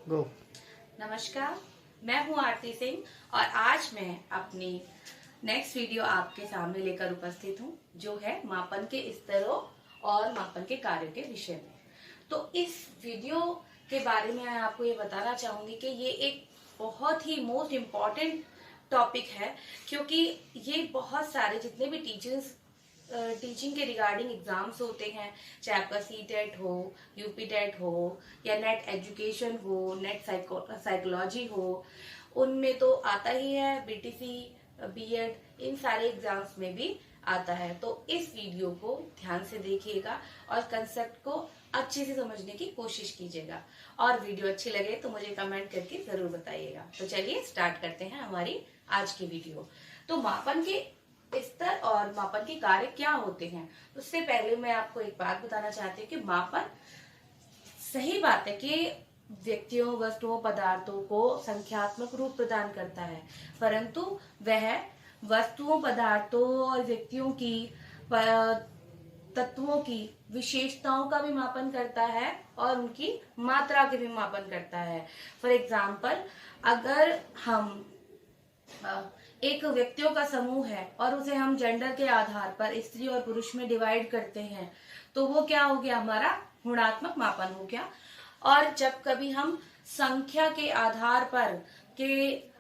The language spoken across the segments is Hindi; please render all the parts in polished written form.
गो। नमस्कार, मैं हूं आरती सिंह और आज मैं अपनी नेक्स्ट वीडियो आपके सामने लेकर उपस्थित हूं, जो है मापन के स्तरों और मापन के कार्यों के विषय में। तो इस वीडियो के बारे में मैं आपको ये बताना चाहूंगी कि ये एक बहुत ही मोस्ट इम्पॉर्टेंट टॉपिक है, क्योंकि ये बहुत सारे जितने भी टीचिंग के रिगार्डिंग एग्जाम्स होते हैं, चाहे आपका सीटेट हो, यूपी टेट हो, या नेट एजुकेशन हो, नेट साइकोलॉजी हो, उनमें तो आता ही है। बीटीसी, बीएड, इन सारे एग्जाम्स में भी आता है। तो इस वीडियो को ध्यान से देखिएगा और कंसेप्ट को अच्छे से समझने की कोशिश कीजिएगा। और वीडियो अच्छी लगे तो मुझे कमेंट करके जरूर बताइएगा। तो चलिए स्टार्ट करते हैं हमारी आज की वीडियो। तो मापन के स्तर और मापन के कार्य क्या होते हैं, उससे पहले मैं आपको एक बात बताना चाहती हूँ कि मापन, सही बात है कि व्यक्तियों, वस्तुओं, पदार्थों को संख्यात्मक रूप प्रदान करता है, परंतु वह वस्तुओं, पदार्थों और व्यक्तियों की तत्वों की विशेषताओं का भी मापन करता है और उनकी मात्रा के भी मापन करता है। फॉर एग्जाम्पल, अगर हम एक व्यक्तियों का समूह है और उसे हम जेंडर के आधार पर स्त्री और पुरुष में डिवाइड करते हैं, तो वो क्या हो गया, हमारा गुणात्मक मापन हो गया। और जब कभी हम संख्या के आधार पर के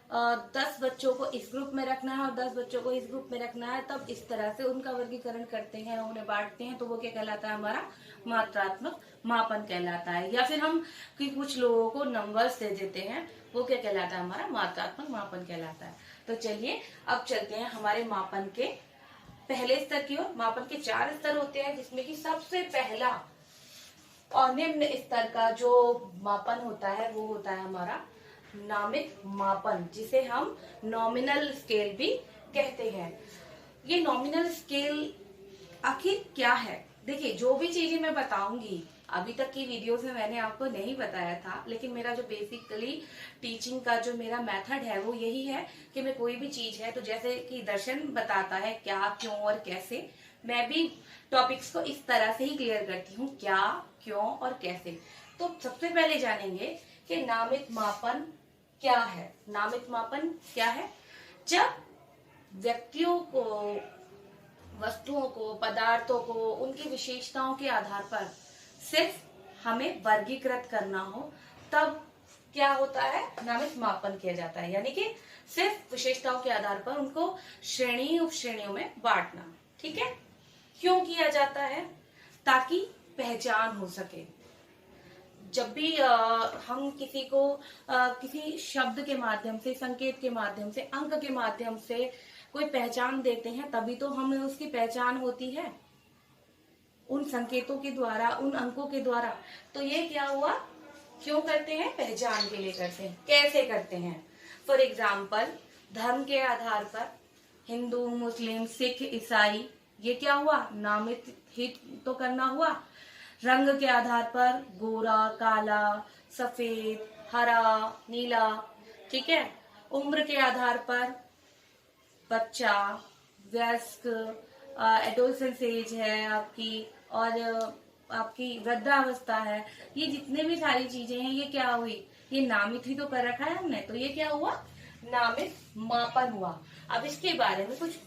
10 बच्चों को इस ग्रुप में रखना है और 10 बच्चों को इस ग्रुप में रखना है, तब इस तरह से उनका वर्गीकरण करते हैं, उन्हें बांटते हैं, तो वो क्या कहलाता है, हमारा मात्रात्मक मापन कहलाता है। या फिर हम कुछ लोगों को नंबर्स दे देते हैं, वो क्या कहलाता है, हमारा मात्रात्मक मापन कहलाता है। तो चलिए अब चलते हैं हमारे मापन के पहले स्तर की ओर। मापन के 4 स्तर होते हैं, जिसमें कि सबसे पहला और निम्न स्तर का जो मापन होता है वो होता है हमारा नामित मापन, जिसे हम नॉमिनल स्केल भी कहते हैं। ये नॉमिनल स्केल आखिर क्या है? देखिए, जो भी चीजें मैं बताऊंगी, अभी तक की वीडियोस में मैंने आपको नहीं बताया था, लेकिन मेरा जो बेसिकली टीचिंग का जो मेरा मेथड है वो यही है कि मैं कोई भी चीज है, तो जैसे कि दर्शन बताता है क्या, क्यों और कैसे, मैं भी टॉपिक्स को इस तरह से ही क्लियर करती हूँ, क्या, क्यों और कैसे। तो सबसे पहले जानेंगे कि नामित मापन क्या है। नामित मापन क्या है? जब व्यक्तियों को, वस्तुओं को, पदार्थों को उनकी विशेषताओं के आधार पर सिर्फ हमें वर्गीकृत करना हो, तब क्या होता है, नामित मापन किया जाता है। यानी कि सिर्फ विशेषताओं के आधार पर उनको श्रेणी, उप श्रेणियों में बांटना। ठीक है? क्यों किया जाता है? ताकि पहचान हो सके। जब भी हम किसी को किसी शब्द के माध्यम से, संकेत के माध्यम से, अंक के माध्यम से कोई पहचान देते हैं, तभी तो हमें उसकी पहचान होती है, उन संकेतों के द्वारा, उन अंकों के द्वारा। तो ये क्या हुआ, क्यों करते हैं? पहचान के लिए करते हैं। कैसे करते हैं? फॉर एग्जाम्पल, धर्म के आधार पर हिंदू, मुस्लिम, सिख, ईसाई, ये क्या हुआ, नामित ही तो करना हुआ। रंग के आधार पर गोरा, काला, सफेद, हरा, नीला। ठीक है? उम्र के आधार पर बच्चा, वयस्क, एडोलसेंस एज है आपकी, और आपकी वृद्धावस्था है। ये जितने भी सारी चीजें हैं, ये क्या हुई, ये नामित ही तो कर रखा है हमने, तो ये क्या हुआ, नामित मापन हुआ। अब इसके बारे में कुछ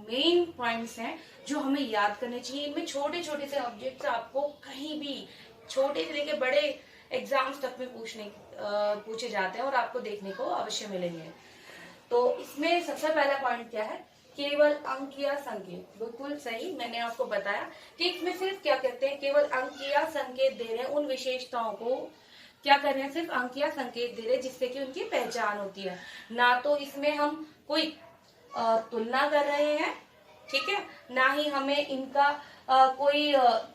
मेन पॉइंट्स हैं जो हमें याद करने चाहिए। इनमें छोटे छोटे से ऑब्जेक्ट्स आपको कहीं भी, छोटे से लेके बड़े एग्जाम्स तक में पूछे जाते हैं और आपको देखने को अवश्य मिलेंगे। तो इसमें सबसे पहला पॉइंट क्या है, केवल अंक या संकेत। बिल्कुल सही, मैंने आपको बताया कि इसमें सिर्फ क्या कहते हैं, केवल अंक या संकेत दे रहे हैं, उन विशेषताओं को क्या कर रहे हैं, सिर्फ अंक या संकेत दे रहे हैं, जिससे कि उनकी पहचान होती है। ना तो इसमें हम कोई तुलना कर रहे हैं, ठीक है, ना ही हमें इनका कोई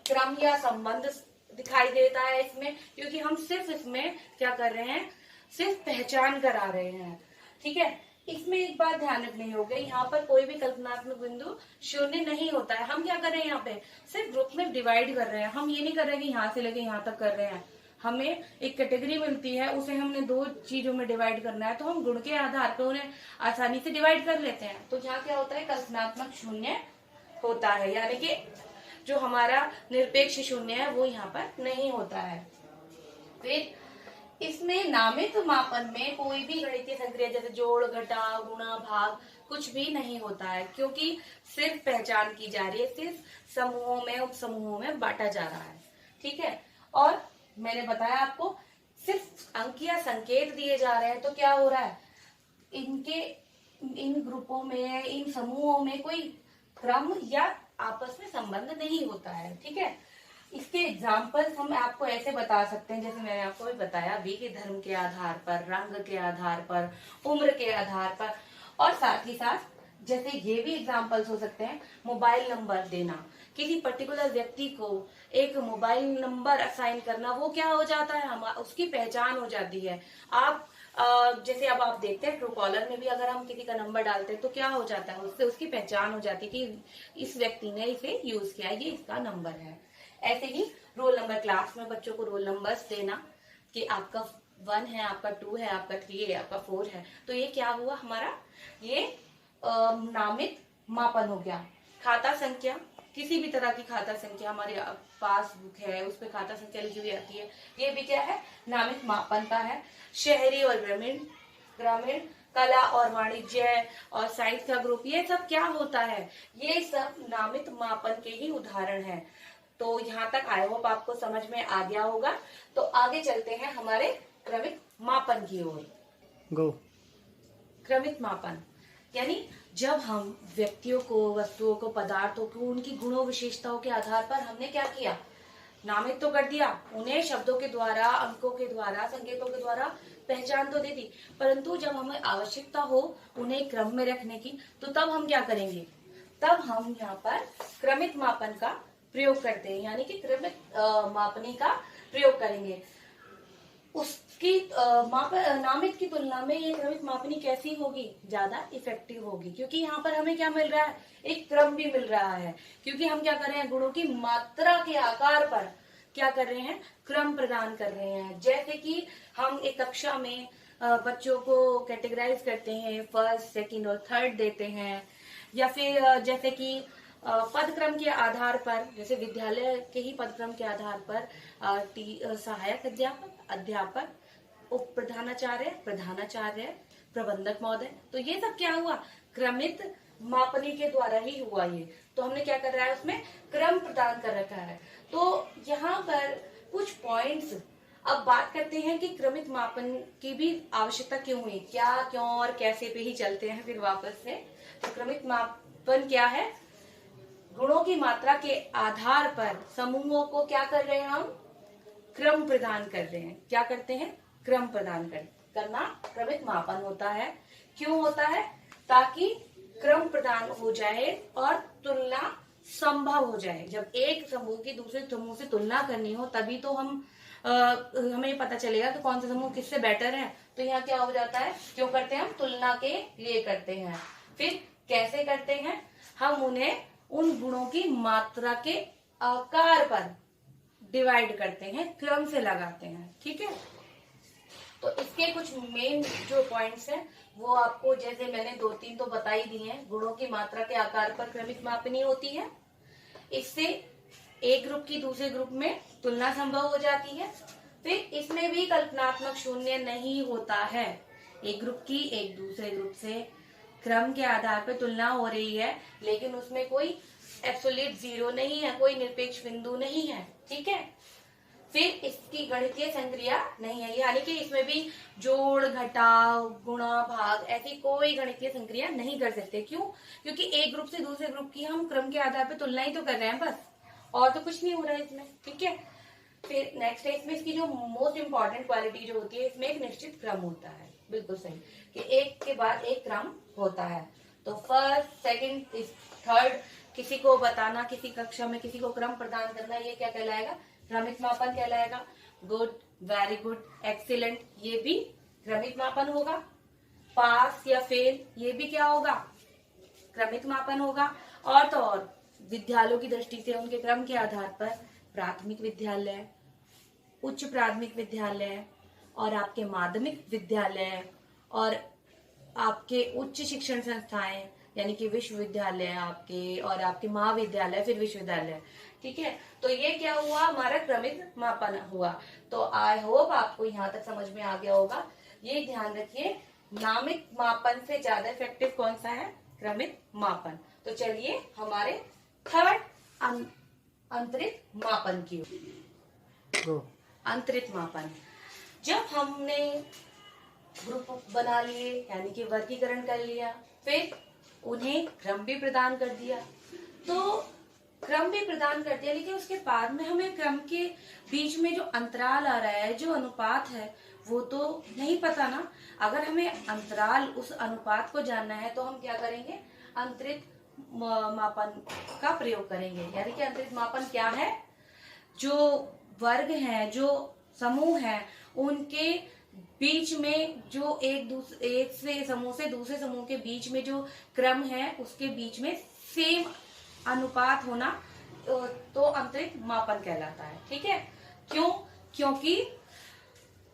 क्रम या संबंध दिखाई देता है इसमें, क्योंकि हम सिर्फ इसमें क्या कर रहे हैं, सिर्फ पहचान करा रहे हैं। ठीक है? इसमें एक बात ध्यान रखनी होगी, यहाँ पर कोई भी कल्पनात्मक बिंदु शून्य नहीं होता है। हम क्या कर रहे हैं, यहाँ पे सिर्फ ग्रुप में डिवाइड कर रहे हैं। हम ये नहीं कर रहे कि यहाँ से लेके यहाँ तक कर रहे हैं। हमें एक कैटेगरी मिलती है, उसे हमने 2 चीजों में डिवाइड करना है, तो हम गुण के आधार पर उन्हें आसानी से डिवाइड कर लेते हैं। तो यहाँ क्या होता है, कल्पनात्मक शून्य होता है, यानी कि जो हमारा निरपेक्ष शून्य है वो यहाँ पर नहीं होता है। फिर इसमें नामित मापन में कोई भी गणितीय संक्रिया जैसे जोड़, घटा, गुणा, भाग कुछ भी नहीं होता है, क्योंकि सिर्फ पहचान की जा रही है, सिर्फ समूहों में, उप समूहों में बांटा जा रहा है। ठीक है। और मैंने बताया आपको सिर्फ अंक या संकेत दिए जा रहे हैं, तो क्या हो रहा है, इनके इन ग्रुपों में, इन समूहों में कोई क्रम या आपस में संबंध नहीं होता है। ठीक है। इसके एग्जाम्पल्स हम आपको ऐसे बता सकते हैं, जैसे मैंने आपको भी बताया, भी के धर्म के आधार पर, रंग के आधार पर, उम्र के आधार पर, और साथ ही साथ जैसे ये भी एग्जाम्पल्स हो सकते हैं, मोबाइल नंबर देना, किसी पर्टिकुलर व्यक्ति को एक मोबाइल नंबर असाइन करना, वो क्या हो जाता है, हम उसकी पहचान हो जाती है। आप जैसे अब आप देखते हैं ट्रू कॉलर में भी अगर हम किसी का नंबर डालते हैं तो क्या हो जाता है, उससे उसकी पहचान हो जाती है कि इस व्यक्ति ने इसे यूज किया, ये इसका नंबर है। ऐसे ही रोल नंबर, क्लास में बच्चों को रोल नंबर्स देना कि आपका 1 है, आपका 2 है, आपका 3 है, आपका 4 है, तो ये क्या हुआ हमारा, ये नामित मापन हो गया। खाता संख्या, किसी भी तरह की खाता संख्या, हमारे पासबुक है उस पर खाता संख्या लिखी हुई आती है, ये भी क्या है, नामित मापन का है। शहरी और ग्रामीण, ग्रामीण कला और वाणिज्य और साइंस का ग्रुप, ये सब क्या होता है, ये सब नामित मापन के ही उदाहरण है। तो यहाँ तक आई होप आपको समझ में आ गया होगा। तो आगे चलते हैं हमारे क्रमिक मापन की ओर। गो। क्रमिक मापन यानी जब हम व्यक्तियों को, वस्तुओं को, पदार्थों को उनकी गुणों विशेषताओं के आधार पर हमने क्या किया, नामित तो कर दिया, उन्हें शब्दों के द्वारा, अंकों के द्वारा, संकेतों के द्वारा पहचान तो दे दी, परंतु जब हमें आवश्यकता हो उन्हें क्रम में रखने की, तो तब हम क्या करेंगे, तब हम यहाँ पर क्रमिक मापन का प्रयोग करते हैं, यानी कि क्रमिक मापनी का प्रयोग करेंगे। उसकी नामित की तुलना में ये क्रमिक मापनी कैसी होगी, ज्यादा इफेक्टिव होगी, क्योंकि यहाँ पर हमें क्या मिल रहा है, एक क्रम भी मिल रहा है, क्योंकि हम क्या कर रहे हैं, गुणों की मात्रा के आकार पर क्या कर रहे हैं, क्रम प्रदान कर रहे हैं। जैसे कि हम एक कक्षा में बच्चों को कैटेगराइज करते हैं, फर्स्ट, सेकंड और थर्ड देते हैं, या फिर जैसे कि पदक्रम के आधार पर, जैसे विद्यालय के ही पदक्रम के आधार पर सहायक अध्यापक, अध्यापक, उप प्रधानाचार्य, प्रधानाचार्य, प्रबंधक महोदय, तो ये सब क्या हुआ, क्रमित मापनी के द्वारा ही हुआ ये। तो हमने क्या कर रहा है, उसमें क्रम प्रदान कर रखा है। तो यहाँ पर कुछ पॉइंट्स अब बात करते हैं कि क्रमित मापन की भी आवश्यकता क्यों हुई, क्या, क्यों और कैसे पे ही चलते हैं फिर वापस से। तो क्रमित मापन क्या है, गुणों की मात्रा के आधार पर समूहों को क्या कर रहे हैं, हम क्रम प्रदान कर रहे हैं। क्या करते हैं, क्रम प्रदान करना क्रमिक मापन होता है। क्यों होता है, ताकि क्रम प्रदान हो जाए और तुलना संभव हो जाए। जब एक समूह की दूसरे समूह से तुलना करनी हो तभी तो हमें पता चलेगा कि कौन सा समूह किससे बेटर है। तो यहाँ क्या हो जाता है, क्यों करते हैं, हम तुलना के लिए करते हैं। फिर कैसे करते हैं, हम उन्हें उन गुणों की मात्रा के आकार पर डिवाइड करते हैं, क्रम से लगाते हैं। ठीक है। तो इसके कुछ मेन जो पॉइंट्स हैं वो आपको, जैसे मैंने 2-3 तो बता ही दिए हैं। गुणों की मात्रा के आकार पर क्रमिक मापनी होती है, इससे एक ग्रुप की दूसरे ग्रुप में तुलना संभव हो जाती है। फिर इसमें भी कल्पनात्मक शून्य नहीं होता है, एक ग्रुप की एक दूसरे ग्रुप से क्रम के आधार पर तुलना हो रही है, लेकिन उसमें कोई एब्सोल्यूट जीरो नहीं है, कोई निरपेक्ष बिंदु नहीं है। ठीक है। फिर इसकी गणितीय संक्रिया नहीं है, यानी कि इसमें भी जोड़, घटाव, गुणा, भाग ऐसी कोई गणितीय संक्रिया नहीं कर सकते। क्यों, क्योंकि एक ग्रुप से दूसरे ग्रुप की हम क्रम के आधार पर तुलना ही तो कर रहे हैं बस, और तो कुछ नहीं हो रहा है इसमें। ठीक है। फिर नेक्स्ट है, इसमें इसकी जो मोस्ट इंपॉर्टेंट क्वालिटी जो होती है, इसमें एक निश्चित क्रम होता है। बिल्कुल सही, कि एक के बाद एक क्रम होता है। तो फर्स्ट, सेकंड, थर्ड, किसी को बताना, किसी कक्षा में किसी को क्रम प्रदान करना, ये क्या कहलाएगा, क्रमिक मापन कहलाएगा। गुड, वेरी गुड, एक्सीलेंट, ये भी क्रमिक मापन होगा। पास या फेल, ये भी क्या होगा, क्रमिक मापन होगा। और तो और विद्यालयों की दृष्टि से उनके क्रम के आधार पर प्राथमिक विद्यालय, उच्च प्राथमिक विद्यालय और आपके माध्यमिक विद्यालय और आपके उच्च शिक्षण संस्थाएं, यानी कि विश्वविद्यालय आपके, और आपके महाविद्यालय, फिर विश्वविद्यालय, ठीक है, तो ये क्या हुआ, हमारा क्रमिक मापन हुआ। तो आई होप आपको यहाँ तक समझ में आ गया होगा। ये ध्यान रखिए, नामिक मापन से ज्यादा इफेक्टिव कौन सा है, क्रमिक मापन। तो चलिए हमारे थर्ड अंतरित मापन की ओर। अंतरित मापन, जब हमने ग्रुप बना लिए यानी कि वर्गीकरण कर लिया, फिर उन्हें क्रम भी प्रदान कर दिया, तो क्रम भी प्रदान कर दिया, लेकिन उसके बाद में हमें क्रम के बीच में जो अंतराल आ रहा है, जो अनुपात है, वो तो नहीं पता ना। अगर हमें अंतराल, उस अनुपात को जानना है तो हम क्या करेंगे, अंतरित मापन का प्रयोग करेंगे। यानी कि अंतरित मापन क्या है, जो वर्ग हैं, जो समूह हैं, उनके बीच में जो एक से समूह से दूसरे समूह के बीच में जो क्रम है, उसके बीच में सेम अनुपात होना तो अंतरित मापन कहलाता है। ठीक है, क्यों, क्योंकि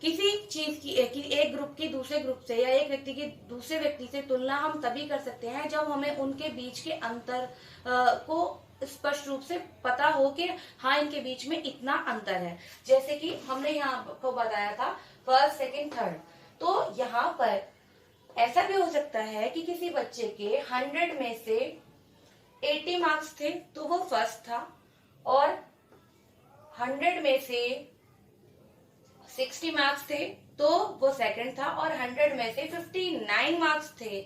किसी चीज की एक ग्रुप की दूसरे ग्रुप से या एक व्यक्ति की दूसरे व्यक्ति से तुलना हम तभी कर सकते हैं जब हमें उनके बीच के अंतर को स्पष्ट रूप से पता हो कि हाँ, इनके बीच में इतना अंतर है। जैसे कि हमने यहाँ को बताया था फर्स्ट, सेकंड, थर्ड। तो यहाँ पर ऐसा भी हो सकता है कि किसी बच्चे के 100 में से 80 मार्क्स थे तो वो फर्स्ट था, और 100 में से 60 मार्क्स थे तो वो सेकंड था, और 100 में से 59 मार्क्स थे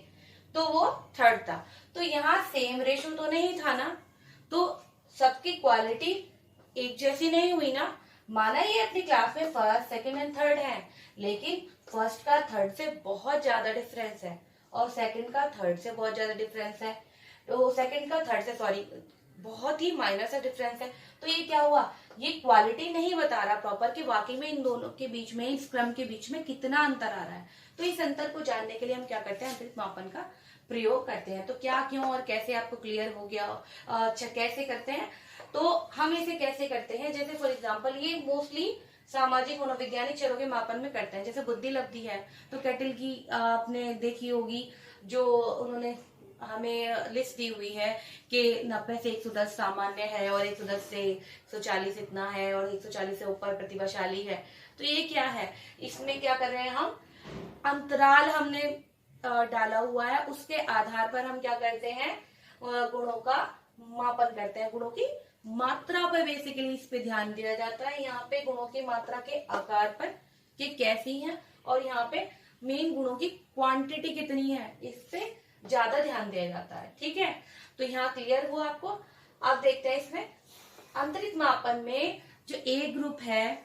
तो वो थर्ड था। तो यहाँ सेम रेशो तो नहीं था ना, तो सबकी क्वालिटी एक जैसी नहीं हुई ना। माना ये अपनी क्लास में फर्स्ट, सेकंड एंड थर्ड है, लेकिन फर्स्ट का थर्ड से बहुत ज्यादा डिफरेंस है, और सेकंड का थर्ड से बहुत ज्यादा डिफरेंस है, तो सेकंड का थर्ड से सॉरी बहुत ही माइनर सा डिफरेंस है। तो ये क्या हुआ, ये क्वालिटी नहीं बता रहा प्रॉपर कि वाकई में इन दोनों के बीच में, इस क्रम के बीच में कितना अंतर आ रहा है। तो इस अंतर को जानने के लिए हम क्या करते हैं, अंतरित मापन का प्रयोग करते हैं। तो क्या, क्यों और कैसे आपको क्लियर हो गया। अच्छा, कैसे करते हैं, तो हम इसे कैसे करते हैं, जैसे फॉर एग्जाम्पल ये मोस्टली सामाजिक मनोवैज्ञानिक चरों के मापन में करते हैं। जैसे बुद्धि लब्धि है, तो कैटल की आपने देखी होगी, जो उन्होंने हमें लिस्ट दी हुई है कि 90 से 110 सामान्य है, और 110 से 140 इतना है, और 140 से ऊपर प्रतिभाशाली है। तो ये क्या है, इसमें क्या कर रहे हैं हम, अंतराल हमने डाला हुआ है, उसके आधार पर हम क्या करते हैं, गुणों का मापन करते हैं। गुणों की मात्रा पर बेसिकली इस पे ध्यान दिया जाता है। यहाँ पे गुणों की मात्रा के आकार पर कि कैसी है, और यहाँ पे मेन गुणों की क्वांटिटी कितनी है, इस पे ज्यादा ध्यान दिया जाता है। ठीक है, तो यहाँ क्लियर हुआ आपको। अब देखते हैं इसमें अंतरित मापन में जो एक ग्रुप है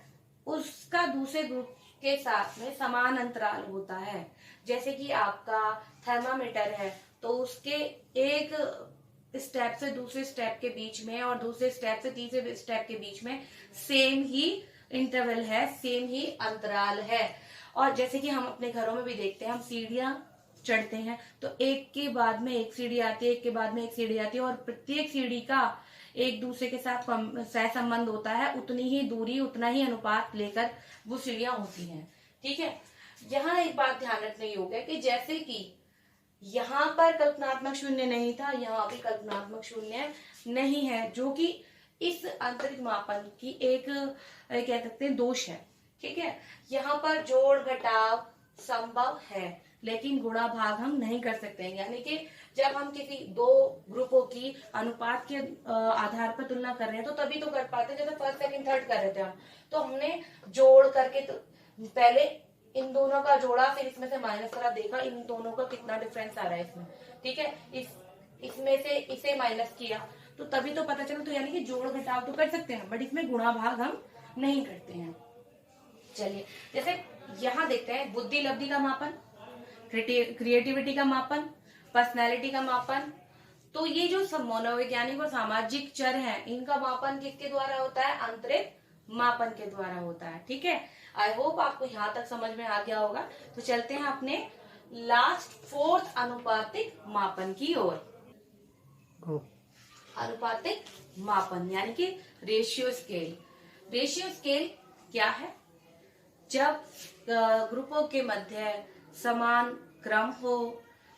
उसका दूसरे ग्रुप के साथ में समान अंतराल होता है। जैसे कि आपका थर्मामीटर है, तो उसके एक स्टेप से दूसरे स्टेप के बीच में, और दूसरे स्टेप से तीसरे स्टेप के बीच में सेम ही इंटरवल है, सेम ही अंतराल है। और जैसे कि हम अपने घरों में भी देखते हैं, हम सीढ़ियां चढ़ते हैं तो एक के बाद में एक सीढ़ी आती है, एक के बाद में एक सीढ़ी आती है, और प्रत्येक सीढ़ी का एक दूसरे के साथ सहसंबंध होता है, उतनी ही दूरी, उतना ही अनुपात लेकर वो सीढ़ियां होती हैं। ठीक है, यहाँ एक बात ध्यान रखने योग्य है कि जैसे कि यहाँ पर कल्पनात्मक शून्य नहीं था, यहाँ भी कल्पनात्मक शून्य नहीं है, जो कि इस अंतरित मापन की एक कह सकते हैं दोष है। ठीक है, यहाँ पर जोड़ घटाव संभव है, लेकिन गुणा भाग हम नहीं कर सकते हैं। यानी कि जब हम किसी दो ग्रुपों की अनुपात के आधार पर तुलना कर रहे हैं तो तभी तो कर पाते हैं। जैसे फर्स्ट, सेकंड, थर्ड कर रहे थे हम, तो हमने जोड़ करके तो पहले इन दोनों का जोड़ा, फिर इसमें से माइनस करा, देखा इन दोनों का कितना डिफरेंस आ रहा है इसमें। ठीक है, इसमें से इसे माइनस किया तो तभी तो पता चला। तो यानी कि जोड़ घटाव तो कर सकते हैं, बट इसमें गुणा भाग हम नहीं करते हैं। चलिए, जैसे यहाँ देखते हैं बुद्धि लब्धि का मापन, क्रिएटिविटी का मापन, पर्सनैलिटी का मापन। तो ये जो मनोवैज्ञानिक और सामाजिक चर हैं, इनका मापन किसके द्वारा होता है, अंतरित मापन के द्वारा होता है। ठीक है, आई होप आपको यहाँ तक समझ में आ गया होगा। तो चलते हैं अपने लास्ट फोर्थ अनुपातिक मापन की ओर। अनुपातिक मापन यानी कि रेशियो स्केल। रेशियो स्केल क्या है, जब ग्रुपों के मध्य समान क्रम हो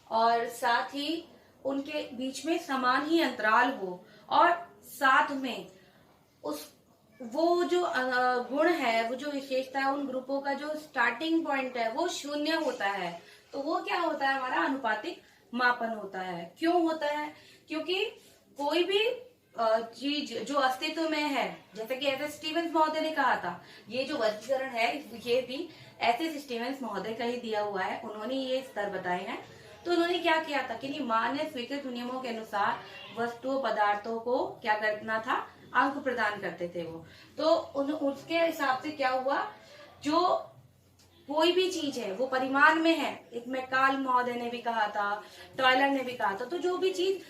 और साथ ही उनके बीच में समान ही अंतराल हो, और साथ में उस वो जो गुण है, वो जो विशेषता है, उन ग्रुपों का जो स्टार्टिंग पॉइंट है वो शून्य होता है, तो वो क्या होता है, हमारा अनुपातिक मापन होता है। क्यों होता है? क्योंकि कोई भी चीज जो अस्तित्व में है, जैसे कि ऐसे स्टीवेंस महोदय ने कहा था, ये जो वर्गीकरण है ये भी ऐसे स्टीवेंस महोदय का ही दिया हुआ है, उन्होंने ये स्तर बताए हैं। तो उन्होंने क्या किया था कि मान्य स्वीकृत नियमों के अनुसार वस्तुओं पदार्थों को क्या करना था, अंक प्रदान करते थे वो। तो उसके हिसाब से क्या हुआ, जो कोई भी चीज है वो परिमाण में है, एक मैकाल महोदय ने भी कहा था, टॉयलर ने भी कहा था, तो जो भी चीज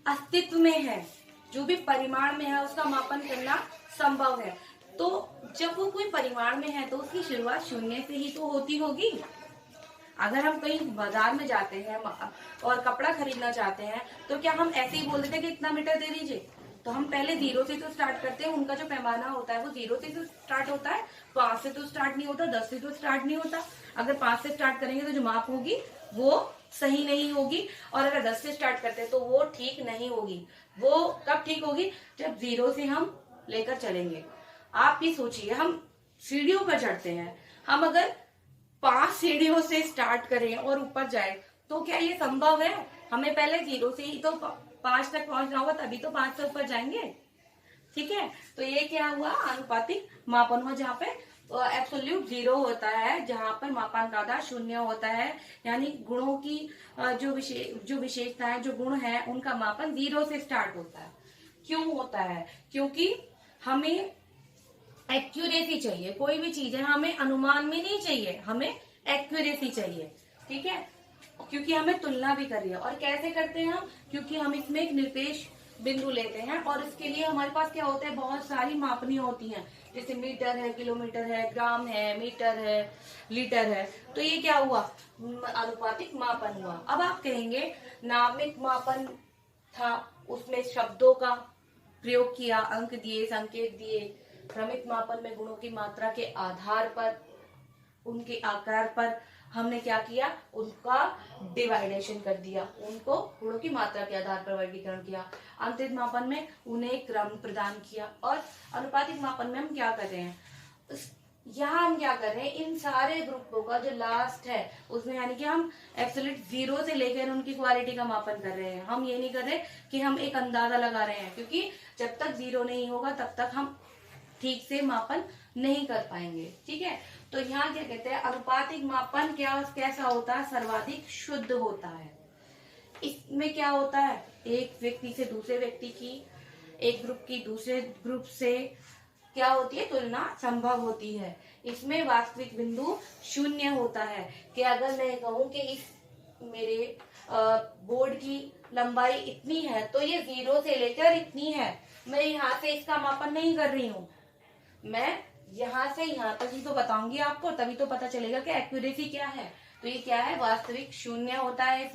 अस्तित्व में है, जो भी परिमाण में है, उसका मापन करना संभव है। तो जब वो कोई परिमाण में है तो उसकी शुरुआत शून्य से ही तो होती होगी। अगर हम कहीं बाजार में जाते हैं और कपड़ा खरीदना चाहते हैं, तो क्या हम ऐसे ही बोल देते हैं कि इतना मीटर दे दीजिए? तो हम पहले 0 से तो स्टार्ट करते हैं। उनका जो पैमाना होता है वो 0 से तो स्टार्ट होता है, 5 से तो स्टार्ट नहीं होता, 10 से तो स्टार्ट नहीं होता। अगर 5 से स्टार्ट करेंगे तो जो माप होगी वो सही नहीं होगी, और अगर 10 से स्टार्ट करते हैं तो वो ठीक नहीं होगी। वो कब ठीक होगी? जब 0 से हम लेकर चलेंगे। आप भी सोचिए, हम सीढ़ियों पर चढ़ते हैं, हम अगर 5 सीढ़ियों से स्टार्ट करें और ऊपर जाए, तो क्या ये संभव है? हमें पहले 0 से ही तो 5 तक पहुंचना होगा, तभी तो 5 से ऊपर जाएंगे। ठीक है, तो ये क्या हुआ, अनुपातिक मापन हुआ, जहाँ पे एब्सोल्यूट 0 होता है, जहाँ पर मापांक आधार शून्य होता है, यानी गुणों की जो विशेषता है, जो गुण है, उनका मापन 0 से स्टार्ट होता है। क्यों होता है? क्योंकि हमें एक्यूरेसी चाहिए। कोई भी चीज है, हमें अनुमान में नहीं चाहिए, हमें एक्यूरेसी चाहिए। ठीक है, क्योंकि हमें तुलना भी कर रही है। और कैसे करते हैं हम? क्योंकि हम इसमें एक निरपेक्ष बिंदु लेते हैं, और इसके लिए हमारे पास क्या होता है, बहुत सारी मापनी होती हैं, जैसे मीटर है, किलोमीटर है, ग्राम है, मीटर है, लीटर है। तो ये क्या हुआ, अनुपातिक मापन हुआ। अब आप कहेंगे नामिक मापन था, उसमें शब्दों का प्रयोग किया, अंक दिए, संकेत दिए। क्रमिक मापन में गुणों की मात्रा के आधार पर, उनके आकार पर हमने क्या किया, उनका डिवाइडेशन कर दिया, उनको गुणों की मात्रा के आधार पर वर्गीकरण किया। अंतिम मापन में उन्हें क्रम प्रदान किया। और अनुपातिक मापन में हम क्या कर रहे हैं, यहाँ हम क्या कर रहे हैं, इन सारे ग्रुपों का जो लास्ट है उसमें, यानी कि हम एब्सोल्यूट 0 से लेकर उनकी क्वालिटी का मापन कर रहे हैं। हम ये नहीं कर रहे कि हम एक अंदाजा लगा रहे हैं, क्योंकि जब तक 0 नहीं होगा तब तक हम ठीक से मापन नहीं कर पाएंगे। ठीक है, तो यहाँ क्या कहते हैं, अनुपातिक मापन कैसा होता है, सर्वाधिक शुद्ध होता है। इसमें क्या होता है, एक व्यक्ति से दूसरे व्यक्ति की, एक ग्रुप की दूसरे ग्रुप से क्या होती है, तुलना संभव होती है। इसमें वास्तविक बिंदु शून्य होता है, कि अगर मैं कहूँ कि इस मेरे बोर्ड की लंबाई इतनी है, तो ये 0 से लेकर इतनी है, मैं यहाँ से इसका मापन नहीं कर रही हूँ, मैं यहाँ से यहाँ तक ही तो बताऊंगी आपको, तभी तो पता चलेगा कि एक्यूरेसी क्या है। तो ये क्या है, वास्तविक शून्य होता है।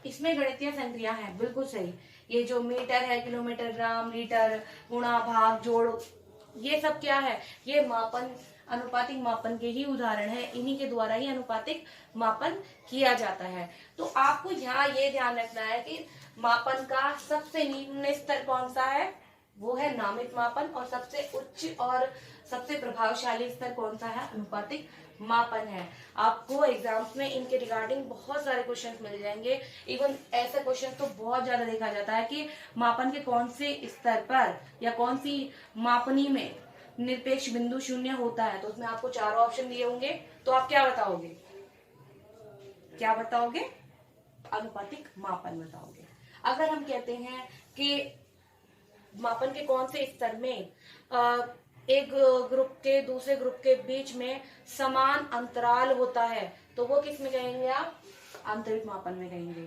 इसमें गणितीय संक्रिया है, बिल्कुल सही। ये जो मीटर है, किलोमीटर, ग्राम, लीटर, गुणा, भाग, जोड़, ये सब क्या है, ये मापन, अनुपातिक मापन के ही उदाहरण है। इन्हीं के द्वारा ही अनुपातिक मापन किया जाता है। तो आपको यहाँ ये ध्यान रखना है कि मापन का सबसे निम्न स्तर कौन सा है, वो है नामिक मापन, और सबसे उच्च और सबसे प्रभावशाली स्तर कौन सा है, अनुपातिक मापन है। आपको एग्जाम्स में इनके रिगार्डिंग बहुत सारे क्वेश्चंस मिल जाएंगे। इवन ऐसे क्वेश्चन तो बहुत ज्यादा देखा जाता है कि मापन के कौन से स्तर पर या कौन सी मापनी में निरपेक्ष बिंदु शून्य होता है, तो उसमें आपको 4 ऑप्शन दिए होंगे। तो आप क्या बताओगे, क्या बताओगे, अनुपातिक मापन बताओगे। अगर हम कहते हैं कि मापन के कौन से स्तर में एक ग्रुप के दूसरे ग्रुप के बीच में समान अंतराल होता है, तो वो किस में कहेंगे आप, आंतरिक मापन में कहेंगे।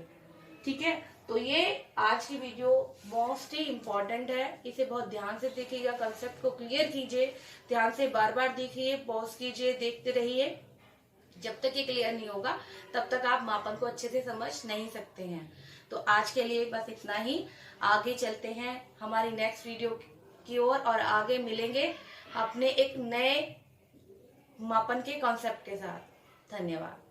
ठीक है, तो ये आज की वीडियो मोस्ट ही इम्पोर्टेंट है, इसे बहुत ध्यान से देखिएगा, कंसेप्ट को क्लियर कीजिए, ध्यान से बार बार देखिए, पॉज कीजिए, देखते रहिए। जब तक ये क्लियर नहीं होगा तब तक आप मापन को अच्छे से समझ नहीं सकते हैं। तो आज के लिए बस इतना ही, आगे चलते हैं हमारी नेक्स्ट वीडियो की ओर, और आगे मिलेंगे अपने एक नए मापन के कॉन्सेप्ट के साथ। धन्यवाद।